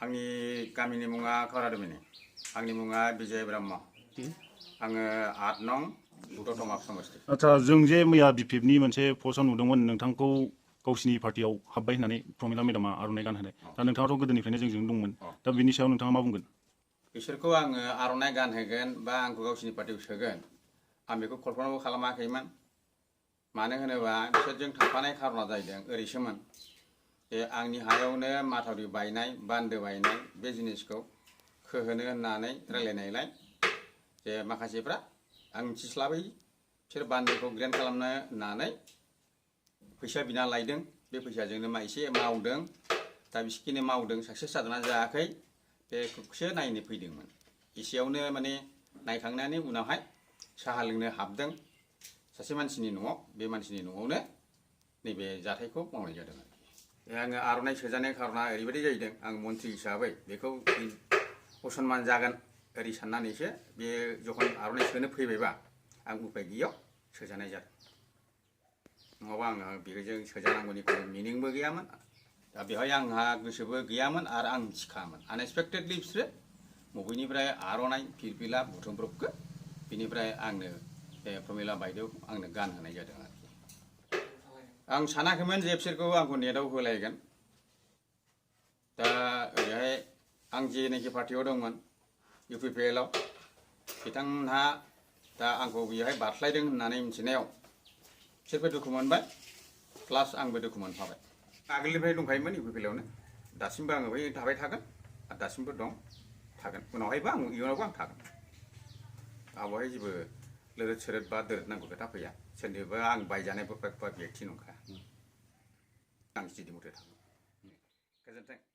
आंनि गामिनि मुङा खारादमिनि आंनि मुङा बिजय ब्रह्म आङो 8 नं दतमा समस्ति। आच्छा जों जे मैया बिपिएफनि मोनसे पस्टआव नुदोंमोन नोंथांखौ गावसिनि पार्टियाव हाबबाय होननानै प्रमिला मेडामा आर'नाइ गानहोनाय दा नोंथाङाथ' गोदोनिफ्रायनो जोंजों दंमोन दा बिनि सायाव नोंथाङा मा बुंगोन? बिसोरखौ आङो आर'नाइ गानहोगोन बा आंखौ गावसिनि पार्टियाव सोगोन आं बेखौ कल्पनाबो खालामाखैमोन। मानो होनोबा बिसोरजों थांफानाय खारना जाहैदों ओरैसोमोन जे आंनि हायावनो माथावरि बायनाय बान्दो बायनाय बे जिनिसखौ खोहोनो होननानै रायलायनायलाय जे माखासेफ्रा आं मिथिस्लाबै बिसोर बान्दोखौ ग्रेन्ड खालामनो होननानै फैसा बिना लायदों। बे फैसाजोंनो एसे मावदों दा बिसिखिनि मावदों साक्सेस जादोंना जायाखै बेखौसो नायनो फैदोंमोन। एसेयावनो माने नायखांनायनि उनावहाय साहा लोंनो हाबदों सासे मानसिनि न'आव बे मानसिनि न'आवनो नैबे जाथायखौ मावनाय जादों। आङो आर'नाइ सोजानाय खारना ओरैबायदि जाहैदों आं मन्थ्रि हिसाबै बेखौ असनमान जागोन ओरै साननानैसो बे जखन आर'नाइ सोनो फैबायबा आं उपाय गैयैयाव सोजानाय जादों। नङाबा आङो बेजों सोजानांगौनि खुनु मिनिंबो गैयामोन दा बेवहाय आंहा गोसोबो गैयामोन आरो आं मिथिखायामोन। आनएक्सपेक्टेडलि बिसोरो बबेनिफ्राय आर'नाइ फिरफिला बुथुमब्रबखो बिनिफ्राय आंनो बे प्रमिला बायदेवखौ आंनो गानहोनाय जादों आरोखि। आं सानाखैमोन जे बिसोरखौ आंखौ नेटआव होलायगोन। दा ओरैहाय आं जेनाखि पार्टियाव दंमोन UPPL आव बिथांमोनहा दा आंखौ बेवहाय बारस्लायदों होननानै मिथिनायाव बिसोरबो दुखु मोनबाय प्लास आंबो दुखु मोनफाबाय। आगोलनिफ्राय दंखायोमोन UPPL आवनो दासिमबो आङो बै थाबाय थागोन आरो दासिमबो दं थागोन उनावहायबो आं इयुनावबो आं थागोन। आवहाय जेबो लोरद सोरद बा दोरदनांगौ खोथा फैया सोरनिबा आं बायजानाय बेक्ति नंखाया। आं स्टेडियामआव थागोन। गोजोन्थों।